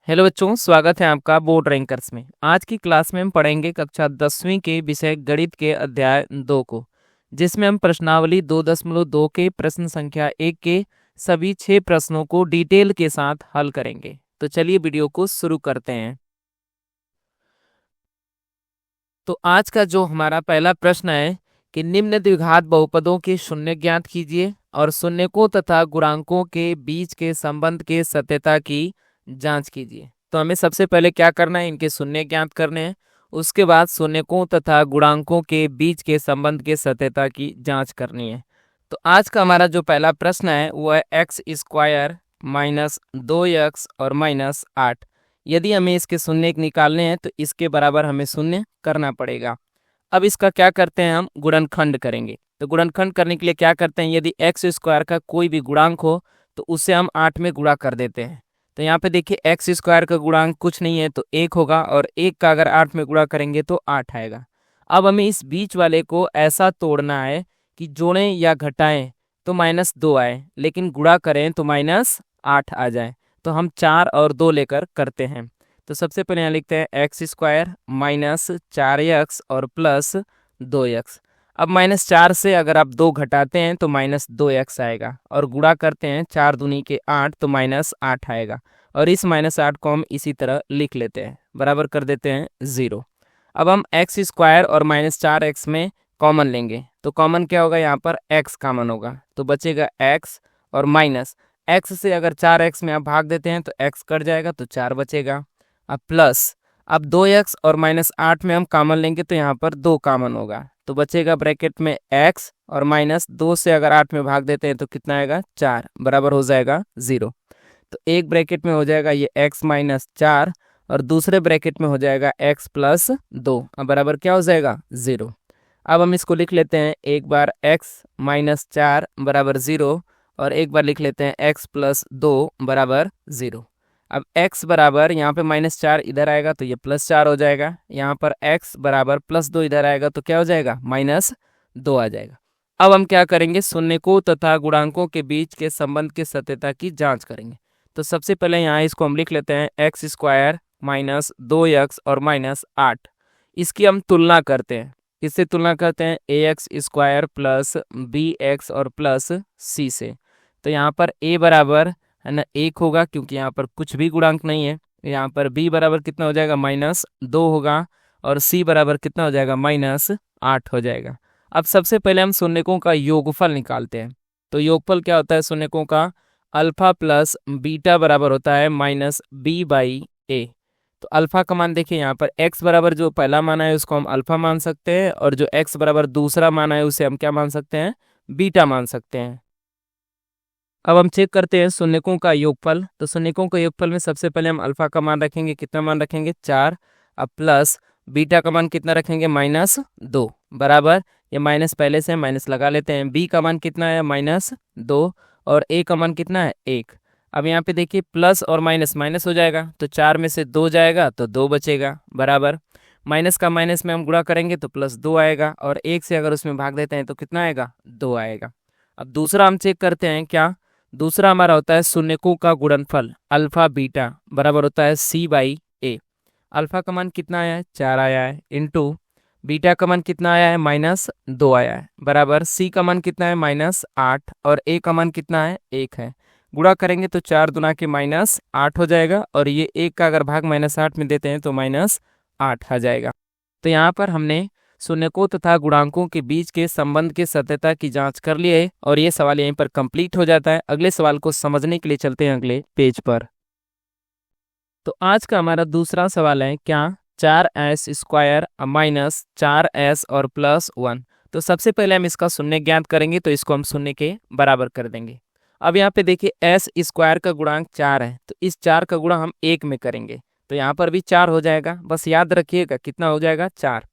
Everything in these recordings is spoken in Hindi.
हेलो बच्चों, स्वागत है आपका बोर्ड रैंकर्स में। आज की क्लास में हम पढ़ेंगे कक्षा 10वीं के विषय गणित के अध्याय 2 को, जिसमें हम प्रश्नावली 2.2 के प्रश्न संख्या 1 के सभी 6 प्रश्नों को डिटेल के साथ हल करेंगे। तो चलिए वीडियो को शुरू करते हैं। तो आज का जो हमारा पहला प्रश्न है कि निम्न द्विघात बहुपदों के शून्य ज्ञात कीजिए और शून्यकों तथा गुणांकों के बीच के संबंध के सत्यता की जांच कीजिए। तो हमें सबसे पहले क्या करना है, इनके शून्य ज्ञात करने हैं। उसके बाद शून्यकों तथा गुणांकों के बीच के संबंध के सत्यता की जांच करनी है। तो आज का हमारा जो पहला प्रश्न है वो है x² माइनस 2x और माइनस 8। यदि हमें इसके शून्य निकालने हैं तो इसके बराबर हमें शून्य करना पड़ेगा। अब इसका क्या करते हैं, हम गुणनखंड करेंगे। तो गुणनखंड करने के लिए क्या करते हैं, यदि x² का कोई भी गुणांक हो तो उससे हम 8 में गुणा कर देते हैं। तो यहाँ पे देखिए x² का गुणांक कुछ नहीं है तो 1 होगा, और 1 का अगर 8 में गुणा करेंगे तो 8 आएगा। अब हमें इस बीच वाले को ऐसा तोड़ना है कि जोड़ें या घटाएं तो -2 आए, लेकिन गुणा करें तो -8 आ जाए। तो हम 4 और 2 लेकर करते हैं। तो सबसे पहले यहाँ लिखते हैं x² माइनस 4x और प्लस 2x। अब -4 से अगर आप 2 घटाते हैं तो -2x आएगा, और गुणा करते हैं 4 दूनी के 8 तो -8 आएगा, और इस -8 को हम इसी तरह लिख लेते हैं, बराबर कर देते हैं 0। अब हम x² और -4x में कॉमन लेंगे। तो कॉमन क्या होगा, यहाँ पर x कॉमन होगा, तो बचेगा x और माइनस x से अगर 4x में आप भाग देते हैं तो x कट जाएगा तो 4 बचेगा। अब प्लस, अब 2x और -8 में हम कॉमन लेंगे तो यहाँ पर 2 कॉमन होगा, तो बचेगा ब्रैकेट में x और -2 से अगर 8 में भाग देते हैं तो कितना आएगा, 4, बराबर हो जाएगा 0। तो एक ब्रैकेट में हो जाएगा ये x माइनस 4, और दूसरे ब्रैकेट में हो जाएगा x प्लस 2, अब बराबर क्या हो जाएगा, 0। अब हम इसको लिख लेते हैं, एक बार x माइनस 4 बराबर 0, और एक बार लिख लेते हैं x प्लस 2 बराबर 0। अब x बराबर यहाँ पे -4 इधर आएगा तो ये +4 हो जाएगा, यहाँ पर x बराबर +2 इधर आएगा तो क्या हो जाएगा, -2 आ जाएगा। अब हम क्या करेंगे, शून्यकों तथा गुणांकों के बीच के संबंध की सत्यता की जांच करेंगे। तो सबसे पहले यहाँ इसको हम लिख लेते हैं x² माइनस 2x और -8। इसकी हम तुलना करते हैं। किससे तुलना करते हैं, ax² प्लस bx और प्लस c से। तो यहाँ पर a बराबर है ना 1 होगा, क्योंकि यहाँ पर कुछ भी गुणांक नहीं है। यहाँ पर b बराबर कितना हो जाएगा, -2 होगा, और c बराबर कितना हो जाएगा, -8 हो जाएगा। अब सबसे पहले हम शून्यकों का योगफल निकालते हैं। तो योगफल क्या होता है शून्यकों का, अल्फा प्लस बीटा बराबर होता है -b/a। तो अल्फा का मान देखिए, यहाँ पर x बराबर जो पहला माना है उसको हम अल्फा मान सकते हैं, और जो x बराबर दूसरा माना है उसे हम क्या मान सकते हैं, बीटा मान सकते हैं। अब हम चेक करते हैं शून्यकों का योगफल। तो शून्यकों का योगफल में सबसे पहले हम अल्फा का मान रखेंगे, कितना मान रखेंगे, 4। अब प्लस बीटा का मान कितना रखेंगे, -2 बराबर, ये माइनस पहले से माइनस लगा लेते हैं। बी का मान कितना है, -2, और ए का मान कितना है, 1। अब यहाँ पे देखिए प्लस और माइनस माइनस हो जाएगा, तो 4 में से 2 जाएगा तो 2 बचेगा, बराबर माइनस का माइनस में हम गुणा करेंगे तो +2 आएगा, और 1 से अगर उसमें भाग देते हैं तो कितना आएगा, 2 आएगा। अब दूसरा हम चेक करते हैं, क्या दूसरा हमारा होता है शून्यकों का गुणनफल अल्फा बीटा बराबर होता है c/a। अल्फा का मान कितना आया है, 4 आया है, इंटू बीटा का मान कितना आया है, -2 आया है, बराबर c का मान कितना है, -8, और a का मान कितना है, 1 है। गुणा करेंगे तो 4 दुना के -8 हो जाएगा, और ये 1 का अगर भाग -8 में देते हैं तो -8 आ जाएगा। तो यहाँ पर हमने शून्यकों तथा गुणांकों के बीच के संबंध के सत्यता की जांच कर ली है, और ये सवाल यहीं पर कंप्लीट हो जाता है। अगले सवाल को समझने के लिए चलते हैं अगले पेज पर। तो आज का हमारा दूसरा सवाल है, क्या 4s² माइनस 4s और +1। तो सबसे पहले हम इसका शून्य ज्ञात करेंगे, तो इसको हम शून्य के बराबर कर देंगे। अब यहाँ पे देखिए s² का गुणांक 4 है, तो इस 4 का गुणा हम 1 में करेंगे, तो यहाँ पर भी 4 हो जाएगा। बस याद रखिएगा कितना हो जाएगा, 4।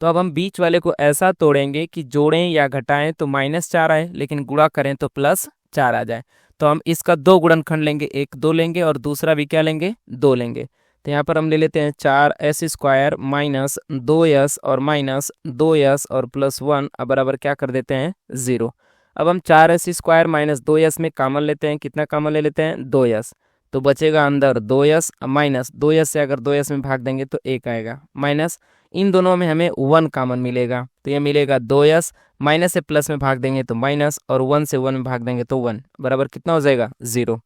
तो अब हम बीच वाले को ऐसा तोड़ेंगे कि जोड़ें या घटाएं तो -4 आए, लेकिन गुणा करें तो +4 आ जाए। तो हम इसका 2 गुणनखंड लेंगे, एक 2 लेंगे और दूसरा भी क्या लेंगे, 2 लेंगे। तो यहाँ पर हम ले लेते हैं 4s² माइनस 2s और -2s और +1, अब बराबर क्या कर देते हैं, 0। अब हम 4s² माइनस 2s में कॉमन लेते हैं, कितना कॉमन ले लेते हैं, 2s। तो बचेगा अंदर 2s माइनस 2s से अगर 2s में भाग देंगे तो 1 आएगा, माइनस इन दोनों में हमें 1 कॉमन मिलेगा, तो ये मिलेगा 2s, माइनस से प्लस में भाग देंगे तो माइनस, और 1 से 1 में भाग देंगे तो 1, बराबर कितना हो जाएगा 0।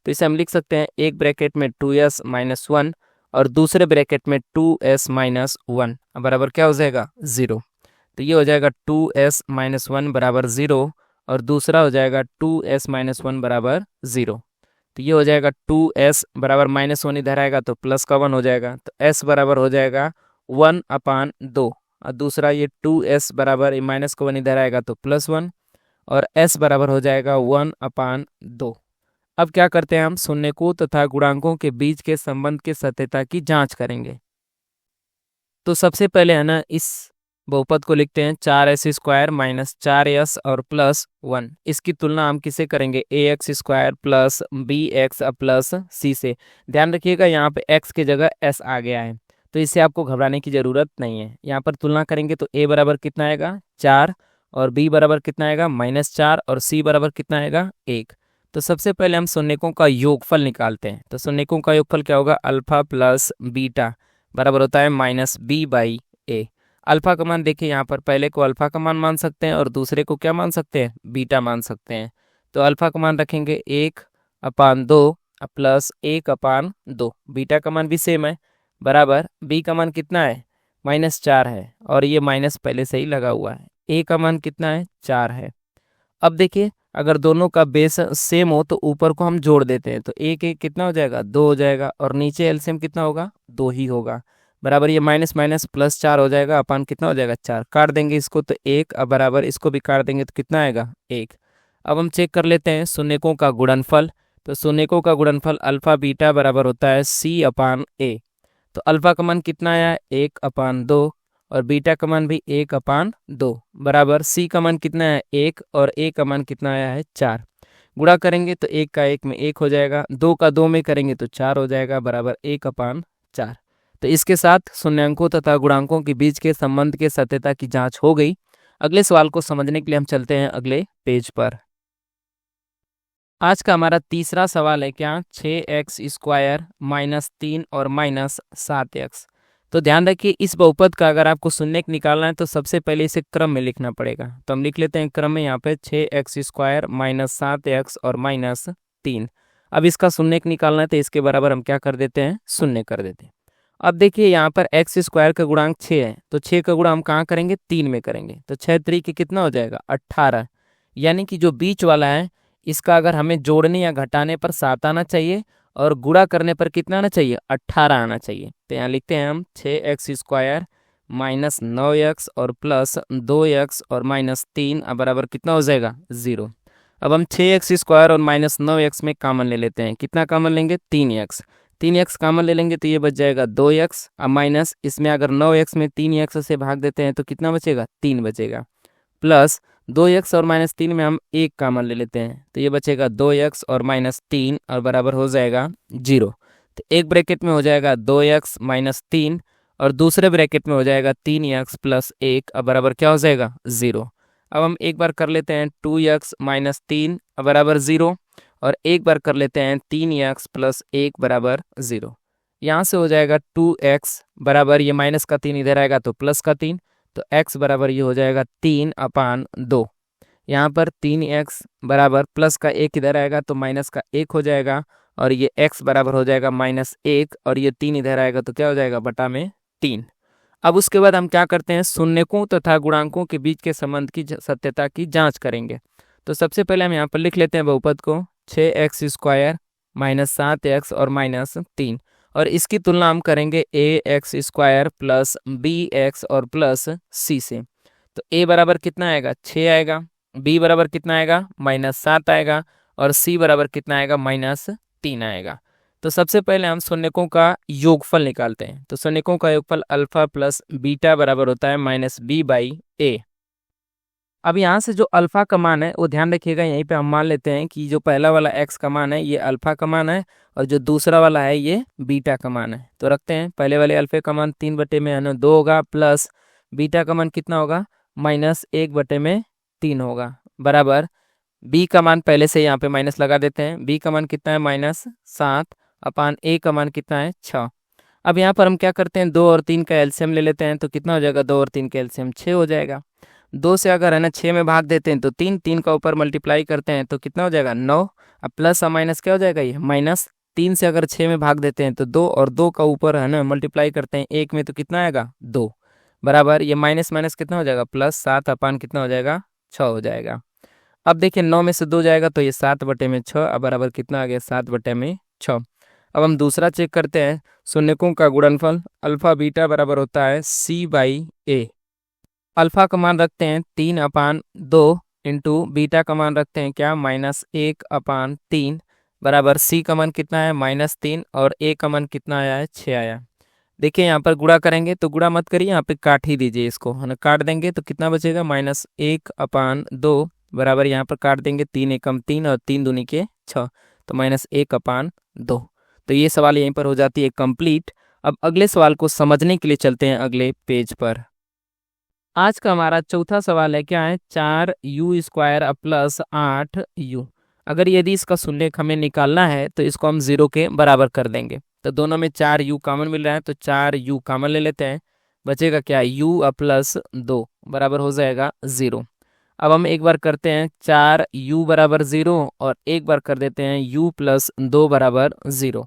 तो इसे हम लिख सकते हैं एक ब्रैकेट में 2s माइनस 1 और दूसरे ब्रैकेट में 2s माइनस 1, बराबर क्या हो जाएगा 0। तो ये हो जाएगा 2s माइनस 1 बराबर 0 और दूसरा हो जाएगा 2s माइनस 1 बराबर 0। तो ये हो जाएगा 2s बराबर माइनस 1 इधर आएगा तो प्लस का 1 हो जाएगा, तो s बराबर हो जाएगा 1/2 और दूसरा ये 2s बराबर माइनस का 1 इधर आएगा तो प्लस 1 और s बराबर हो जाएगा 1/2। अब क्या करते हैं, हम शून्यकों तथा गुणांकों के बीच के संबंध के सत्यता की जांच करेंगे। तो सबसे पहले है ना, इस बहुपद को लिखते हैं 4s² माइनस 4s और प्लस 1। इसकी तुलना हम किसे करेंगे, ax² plus bx plus c से। ध्यान रखिएगा यहाँ पे x की जगह s आ गया है, तो इससे आपको घबराने की जरूरत नहीं है। यहाँ पर तुलना करेंगे तो a बराबर कितना आएगा 4 और b बराबर कितना आएगा -4 और c बराबर कितना आएगा 1। तो सबसे पहले हम शून्यकों का योगफल निकालते हैं। तो शून्यकों का योगफल क्या होगा, अल्फा प्लस बीटा बराबर होता है -b/a। अल्फा का मान देखिए, यहाँ पर पहले को अल्फा का मान मान सकते हैं और दूसरे को क्या मान सकते हैं, बीटा मान सकते हैं। तो अल्फा का मान रखेंगे 1/2 प्लस 1/2, बीटा का मान भी सेम है, बराबर बी का मान कितना है -4 है और ये माइनस पहले से ही लगा हुआ है। ए का मान कितना है 4 है। अब देखिए अगर दोनों का बेस सेम हो तो ऊपर को हम जोड़ देते हैं, तो एक एक कितना हो जाएगा 2 हो जाएगा और नीचे एलसीएम कितना होगा 2 ही होगा, बराबर ये माइनस माइनस प्लस 4 हो जाएगा, अपान कितना हो जाएगा 4। काट देंगे इसको तो 1, अब बराबर इसको भी काट देंगे तो कितना आएगा 1। अब हम चेक कर लेते हैं शून्यकों का गुणनफल। तो शून्यकों का गुणनफल अल्फा बीटा बराबर होता है c/a। तो अल्फा का मान कितना आया 1/2 और बीटा का मान भी 1/2 बराबर c का मान कितना है 1 और a का मान कितना आया है 4। गुणा करेंगे तो 1 का 1 में 1 हो जाएगा, 2 का 2 में करेंगे तो 4 हो जाएगा, बराबर 1/4। तो इसके साथ शून्यांकों तथा गुणांकों के बीच के संबंध के सत्यता की जांच हो गई। अगले सवाल को समझने के लिए हम चलते हैं अगले पेज पर। आज का हमारा तीसरा सवाल है क्या, 6x² -3 और -7x। तो ध्यान रखिए इस बहुपद का अगर आपको शून्यक निकालना है तो सबसे पहले इसे क्रम में लिखना पड़ेगा। तो हम लिख लेते हैं क्रम में यहाँ पे 6x² -7x और -3। अब इसका शून्यक निकालना है तो इसके बराबर हम क्या कर देते हैं, शून्य कर देते हैं। अब देखिए यहाँ पर x² का गुणांक 6 है, तो 6 का गुणा हम कहाँ करेंगे 3 में करेंगे, तो 6 3 के कितना हो जाएगा 18। यानी कि जो बीच वाला है इसका अगर हमें जोड़ने या घटाने पर 7 आना चाहिए और गुणा करने पर कितना आना चाहिए 18 आना चाहिए। तो यहाँ लिखते हैं हम 6x² -9x और प्लस 2x और -3 अब बराबर कितना हो जाएगा 0। अब हम 6x² और -9x में कॉमन ले लेते हैं, कितना कॉमन लेंगे 3x। 3x कॉमन ले लेंगे तो ये बच जाएगा 2x, अब माइनस इसमें अगर 9x में 3x से भाग देते हैं तो कितना बचेगा 3 बचेगा, प्लस 2x और -3 में हम 1 कॉमन ले लेते हैं तो ये बचेगा 2x और -3 और बराबर हो जाएगा 0। तो एक ब्रैकेट में हो जाएगा 2x -3 और दूसरे ब्रैकेट में हो जाएगा 3x + 1 अब बराबर क्या हो जाएगा 0। अब हम एक बार कर लेते हैं 2x -3 अब बराबर 0 और एक बार कर लेते हैं 3x + 1 बराबर 0। यहाँ से हो जाएगा 2x बराबर ये माइनस का 3 इधर आएगा तो प्लस का 3, तो x बराबर ये हो जाएगा 3/2। यहाँ पर 3x बराबर प्लस का 1 इधर आएगा तो माइनस का 1 हो जाएगा और ये x बराबर हो जाएगा -1 और ये 3 इधर आएगा तो क्या हो जाएगा बटा में 3। अब उसके बाद हम क्या करते हैं, शून्यकों तथा गुणांकों के बीच के संबंध की सत्यता की जांच करेंगे। तो सबसे पहले हम यहाँ पर लिख लेते हैं बहुपद को 6x² -7x और -3 और इसकी तुलना हम करेंगे ax² प्लस bx और प्लस c से। तो a बराबर कितना आएगा 6 आएगा, b बराबर कितना आएगा -7 आएगा और c बराबर कितना आएगा -3 आएगा। तो सबसे पहले हम शून्यकों का योगफल निकालते हैं। तो शून्यकों का योगफल अल्फा प्लस बीटा बराबर होता है -b/a। अब यहाँ से जो अल्फा का मान है वो ध्यान रखिएगा, यहीं पे हम मान लेते हैं कि जो पहला वाला x का मान है ये अल्फा का मान है और जो दूसरा वाला है ये बीटा का मान है। तो रखते हैं पहले वाले अल्फे का मान 3/2 होगा प्लस बीटा का मान कितना होगा -1/3 होगा, बराबर b का मान पहले से यहाँ पे माइनस लगा देते हैं, b का मान कितना है -7 अपान ए का मान कितना है 6। अब यहाँ पर हम क्या करते हैं 2 और 3 का एलसीएम ले लेते हैं, तो कितना हो जाएगा 2 और 3 का एलसीएम 6 हो जाएगा। 2 से अगर है ना 6 में भाग देते हैं तो 3, 3 का ऊपर मल्टीप्लाई करते हैं तो कितना हो जाएगा 9। अब प्लस और माइनस क्या हो जाएगा ये माइनस। 3 से अगर 6 में भाग देते हैं तो 2 और 2 का ऊपर है ना मल्टीप्लाई करते हैं 1 में तो कितना आएगा 2 बराबर ये माइनस माइनस कितना हो जाएगा प्लस 7 अपान कितना हो जाएगा 6 हो जाएगा। अब देखिए 9 में से 2 जाएगा तो ये 7/6 अब बराबर कितना आ गया 7/6। अब हम दूसरा चेक करते हैं शून्यकों का गुणनफल अल्फा बीटा बराबर होता है C/A। अल्फा का मान रखते हैं 3/2 इंटू बीटा का मान रखते हैं क्या -1/3 बराबर C का मान कितना है -3 और A का मान कितना आया है 6 आया। देखिए यहाँ पर गुणा करेंगे तो गुणा मत करिए, यहाँ पे काट ही दीजिए इसको, है ना। काट देंगे तो कितना बचेगा -1/2 बराबर यहाँ पर काट देंगे 3 एकम 3 और 3 दूनी के 6 तो -1/2। तो ये सवाल यहीं पर हो जाती है कंप्लीट। अब अगले सवाल को समझने के लिए चलते हैं अगले पेज पर। आज का हमारा चौथा सवाल है क्या है 4u² प्लस 8u। अगर यदि इसका शून्य हमें निकालना है तो इसको हम 0 के बराबर कर देंगे। तो दोनों में 4u कॉमन मिल रहा है तो 4u कॉमन ले लेते हैं, बचेगा क्या u प्लस 2 बराबर हो जाएगा 0। अब हम एक बार करते हैं 4u बराबर 0 और एक बार कर देते हैं u प्लस 2 बराबर 0।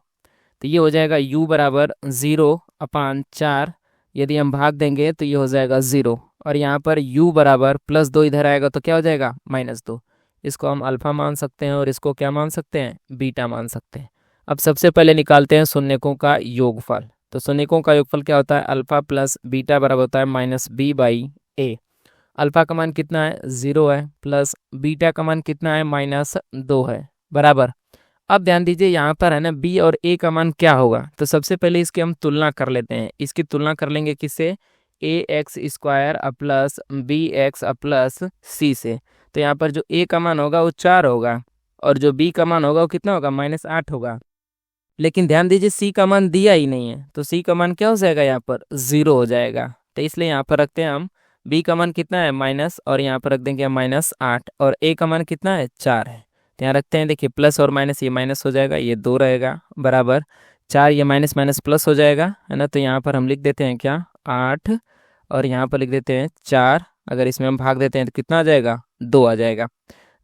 तो ये हो जाएगा u बराबर 0/4। यदि हम भाग देंगे तो ये हो जाएगा 0 और यहाँ पर u बराबर +2 इधर आएगा तो क्या हो जाएगा -2। इसको हम अल्फा मान सकते हैं और इसको क्या मान सकते हैं बीटा मान सकते हैं। अब सबसे पहले निकालते हैं शून्यकों का योगफल। तो शून्यकों का योगफल क्या होता है अल्फा प्लस बीटा बराबर होता है -b/a। अल्फा का मान कितना है 0 है प्लस बीटा का मान कितना है -2 है बराबर। अब ध्यान दीजिए यहाँ पर है ना b और a का मान क्या होगा, तो सबसे पहले इसकी हम तुलना कर लेते हैं। इसकी तुलना कर लेंगे किससे ax² plus bx plus c से। तो यहाँ पर जो a का मान होगा वो 4 होगा और जो b का मान होगा वो कितना होगा -8 होगा। लेकिन ध्यान दीजिए c का मान दिया ही नहीं है तो c का मान क्या हो जाएगा यहाँ पर 0 हो जाएगा। तो इसलिए यहाँ पर रखते हैं हम b का मान कितना है माइनस और यहाँ पर रख देंगे -8 और a का मान कितना है 4 है। तो यहाँ रखते हैं देखिए प्लस और माइनस, ये माइनस हो जाएगा ये 2 रहेगा बराबर 4, ये माइनस माइनस प्लस हो जाएगा है ना। तो यहाँ पर हम लिख देते हैं क्या 8 और यहाँ पर लिख देते हैं 4। अगर इसमें हम भाग देते हैं तो कितना आ जाएगा 2 आ जाएगा।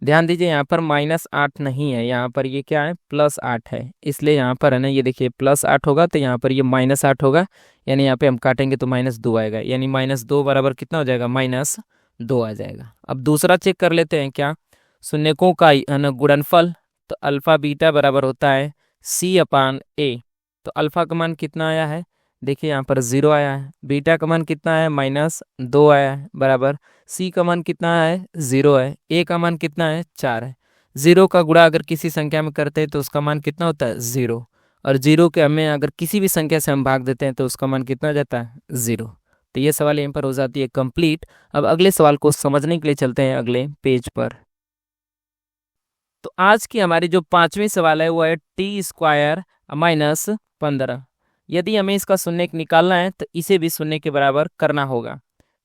ध्यान दीजिए यहाँ पर -8 नहीं है, यहाँ पर ये क्या है +8 है। इसलिए यहाँ पर है ना ये देखिए +8 होगा तो यहाँ पर ये -8 होगा, यानी यहाँ पे हम काटेंगे तो -2 आएगा, यानी -2 बराबर कितना हो जाएगा -2 आ जाएगा। अब दूसरा चेक कर लेते हैं क्या शून्यकों का है ना गुणनफल। तो अल्फा बीटा बराबर होता है C/A। तो अल्फा का मान कितना आया है देखिए यहाँ पर 0 आया है, बीटा का मान कितना है -2 आया है बराबर C का मान कितना है 0 है, A का मान कितना है 4 है। 0 का गुणा अगर किसी संख्या में करते हैं तो उसका मान कितना होता है 0 और 0 के हमें अगर किसी भी संख्या से हम भाग देते हैं तो उसका मान कितना जाता है 0। तो ये सवाल यहीं पर हो जाती है कंप्लीट। अब अगले सवाल को समझने के लिए चलते हैं अगले पेज पर। तो आज की हमारी जो 5वीं सवाल है वो है t² - 15। यदि हमें इसका शून्य निकालना है तो इसे भी शून्य के बराबर करना होगा।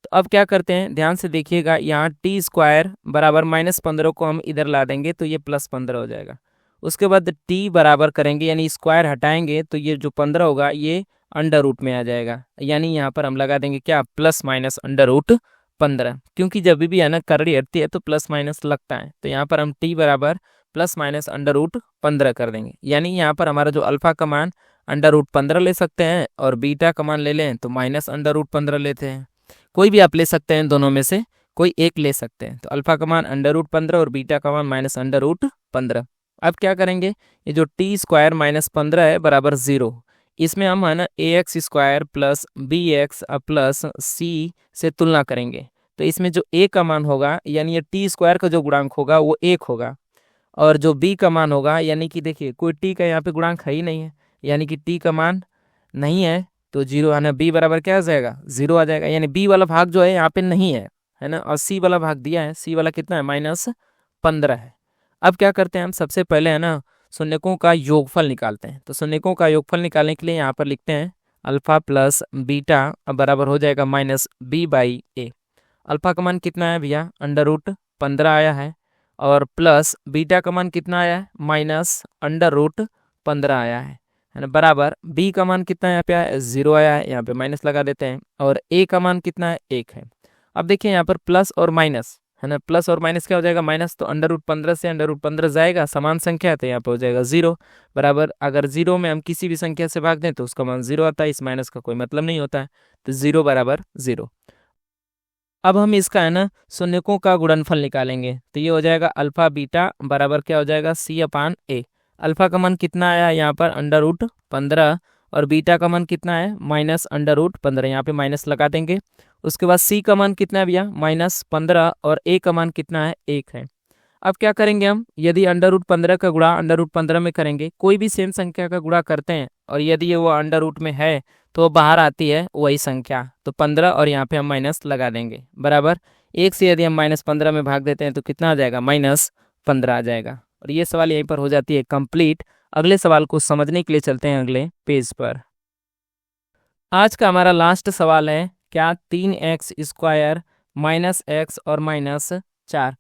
तो अब क्या करते हैं ध्यान से देखिएगा, यहाँ t² बराबर -15 को हम इधर ला देंगे तो ये +15 हो जाएगा। उसके बाद t बराबर करेंगे यानी स्क्वायर हटाएंगे तो ये जो 15 होगा ये अंडर रूट में आ जाएगा, यानी यहाँ पर हम लगा देंगे क्या +- क्योंकि जब भी है ना करड़ी हटती है तो प्लस माइनस लगता है। तो यहाँ पर हम t बराबर +- कर देंगे, यानी यहाँ पर हमारा जो अल्फा का मान √15 ले सकते हैं और बीटा का मान ले लें तो -√15 लेते हैं। कोई भी आप ले सकते हैं, दोनों में से कोई एक ले सकते हैं। तो अल्फा का मान √15 और बीटा का मान -√15। अब क्या करेंगे ये जो t² - 15 है बराबर 0, इसमें हम है ना ax² plus bx plus c से तुलना करेंगे। तो इसमें जो a का मान होगा यानी ये t² का जो गुणांक होगा वो 1 होगा और जो b का मान होगा यानी कि देखिए कोई t का यहाँ पे गुणांक है ही नहीं है, यानी कि t का मान नहीं है तो 0 आना b बराबर क्या आ जाएगा 0 आ जाएगा, यानी b वाला भाग जो है यहाँ पे नहीं है ना, और c वाला भाग दिया है, c वाला कितना है -15 है। अब क्या करते हैं हम सबसे पहले है ना शून्यकों का योगफल निकालते हैं। तो शून्यकों का योगफल निकालने के लिए यहाँ पर लिखते हैं अल्फा प्लस बीटा बराबर हो जाएगा -b/a। अल्फा का मान कितना है भैया √15 आया है और प्लस बीटा का मान कितना आया है -√15 आया है। है ना, बराबर बी का मान कितना यहाँ पे आया, 0 आया है, यहाँ पे माइनस लगा देते हैं, और ए का मान कितना है, 1 है। अब देखिए यहाँ पर प्लस और माइनस है ना, प्लस और माइनस क्या हो जाएगा, माइनस, तो अंडर रूट 15 से अंडर रूट 15 जाएगा, समान संख्या है तो यहाँ पे हो जाएगा 0, बराबर अगर 0 में हम किसी भी संख्या से भाग दें तो उसका मान 0 आता है, इस माइनस का कोई मतलब नहीं होता है, तो 0 बराबर 0। अब हम इसका है ना शून्यकों का गुणनफल निकालेंगे, तो ये हो जाएगा अल्फा बीटा बराबर क्या हो जाएगा, C/A। अल्फा का मान कितना आया यहाँ पर, अंडर रूट 15, और बीटा का मान कितना है, -√15, यहाँ पे माइनस लगा देंगे। उसके बाद C का मान कितना है भैया, -15, और A का मान कितना है, 1 है। अब क्या करेंगे हम, यदि अंडर रूट 15 का गुणा अंडर रूट 15 में करेंगे, कोई भी सेम संख्या का गुणा करते हैं और यदि ये वो अंडर रूट में है तो वो बाहर आती है वही संख्या, तो 15, और यहाँ पे हम माइनस लगा देंगे, बराबर 1 से यदि हम -15 में भाग देते हैं तो कितना आ जाएगा, -15 आ जाएगा। और ये सवाल यहीं पर हो जाती है कंप्लीट। अगले सवाल को समझने के लिए चलते हैं अगले पेज पर। आज का हमारा लास्ट सवाल है क्या, 3x² -x और -4।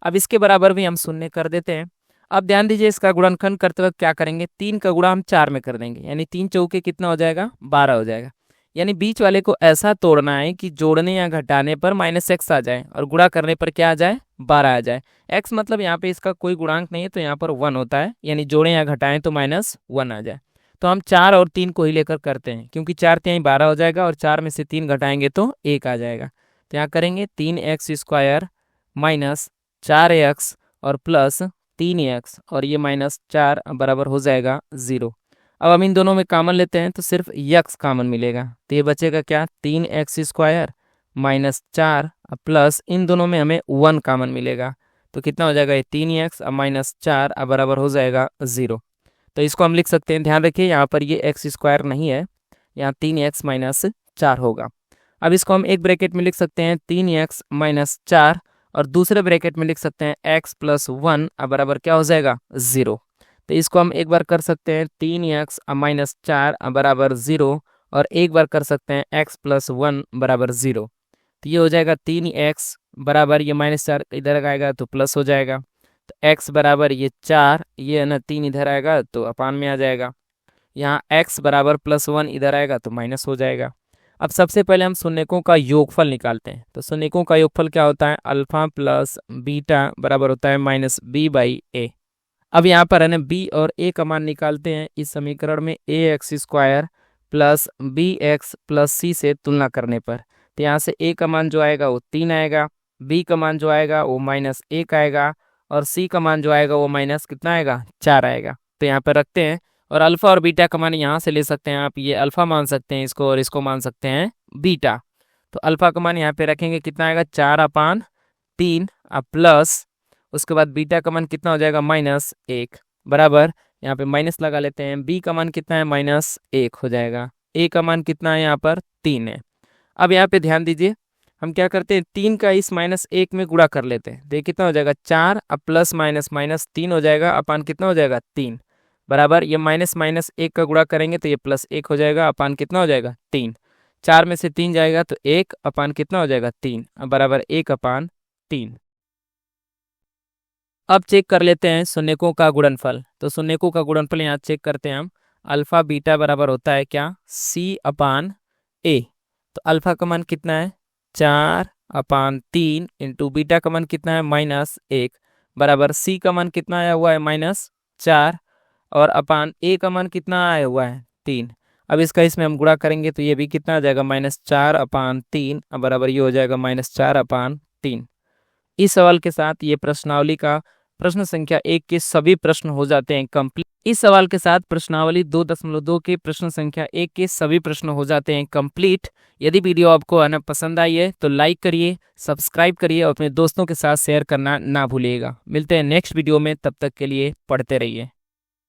अब इसके बराबर भी हम शून्य कर देते हैं। अब ध्यान दीजिए, इसका गुणनखंड करते वक्त क्या करेंगे, 3 का गुणा हम 4 में कर देंगे, यानी 3 चौके कितना हो जाएगा, 12 हो जाएगा। यानी बीच वाले को ऐसा तोड़ना है कि जोड़ने या घटाने पर -x आ जाए और गुणा करने पर क्या आ जाए, 12 आ जाए। x मतलब यहाँ पे इसका कोई गुणांक नहीं है तो यहाँ पर 1 होता है, यानी जोड़ें या घटाएं तो -1 आ जाए। तो हम 4 और 3 को ही लेकर करते हैं, क्योंकि 4 3 12 हो जाएगा और 4 में से 3 घटाएंगे तो 1 आ जाएगा। तो यहाँ करेंगे 3x² -4x और प्लस 3x, और ये -4 बराबर हो जाएगा 0। अब हम इन दोनों में कॉमन लेते हैं तो सिर्फ x कॉमन मिलेगा, तो ये बचेगा क्या, 3x² -4 प्लस इन दोनों में हमें 1 कॉमन मिलेगा, तो कितना हो जाएगा, ये 3x -4 बराबर हो जाएगा 0। तो इसको हम लिख सकते हैं, ध्यान रखिए यहाँ पर ये x² नहीं है, यहाँ 3x -4 होगा। अब इसको हम एक ब्रैकेट में लिख सकते हैं 3x -4, और दूसरे ब्रैकेट में लिख सकते हैं x + 1 बराबर क्या हो जाएगा, 0। तो इसको हम एक बार कर सकते हैं 3x -4 बराबर 0, और एक बार कर सकते हैं x + 1 बराबर 0। तो ये हो जाएगा 3x बराबर, ये -4 इधर आएगा तो प्लस हो जाएगा, तो x बराबर ये 4, ये है ना 3 इधर आएगा तो अपान में आ जाएगा। यहाँ x बराबर +1 इधर आएगा तो माइनस हो जाएगा। अब सबसे पहले हम शून्यकों का योगफल निकालते हैं, तो शून्यकों का योगफल क्या होता है, अल्फा प्लस बीटा बराबर होता है -b/a। अब यहाँ पर है ना b और a का मान निकालते हैं इस समीकरण में, ax² + bx + c से तुलना करने पर। तो यहाँ से a का मान जो आएगा वो 3 आएगा, b का मान जो आएगा वो -1 आएगा, और c का मान जो आएगा वो माइनस कितना आएगा, 4 आएगा। तो यहाँ पर रखते हैं, और अल्फा और बीटा का मान यहाँ से ले सकते हैं आप, ये अल्फा मान सकते हैं इसको, और इसको मान सकते हैं बीटा। तो अल्फा का मान यहाँ पे रखेंगे, कितना आएगा, 4/3 प्लस, उसके बाद बीटा का मान कितना हो जाएगा, -1 बराबर, यहाँ पे माइनस लगा लेते हैं, बी का मान कितना है, -1 हो जाएगा, ए का मान कितना है यहाँ पर 3 है। अब यहाँ पे ध्यान दीजिए, हम क्या करते हैं, 3 का इस -1 में गुणा कर लेते हैं, देखिए कितना हो जाएगा, 4 प्लस -3 हो जाएगा, अपान कितना हो जाएगा, 3 बराबर, ये -1 का गुणा करेंगे तो ये +1 हो जाएगा, अपान कितना हो जाएगा, 3। 4 में से 3 जाएगा तो 1, अपान कितना हो जाएगा, 3 बराबर 1/3। अब चेक कर लेते हैं शून्यकों का गुणनफल, तो शून्यकों का गुणनफल यहाँ चेक करते हैं हम, अल्फा बीटा बराबर होता है क्या, C/A। तो अल्फा का मान कितना है, 4/3 इंटू बीटा का मान कितना है, -1 बराबर, सी का मान कितना आया हुआ है, -4, और अपान ए का मान कितना आया हुआ है, 3। अब इसका इसमें हम गुणा करेंगे तो ये भी कितना आ जाएगा, -4/3 बराबर ये हो जाएगा -4/3। इस सवाल के साथ ये प्रश्नावली का प्रश्न संख्या 1 के सभी प्रश्न हो जाते हैं कंप्लीट। इस सवाल के साथ प्रश्नावली 2.2 के प्रश्न संख्या 1 के सभी प्रश्न हो जाते हैं कंप्लीट। यदि वीडियो आपको आना पसंद आई है तो लाइक करिए, सब्सक्राइब करिए और अपने दोस्तों के साथ शेयर करना ना भूलिएगा। मिलते हैं नेक्स्ट वीडियो में, तब तक के लिए पढ़ते रहिए।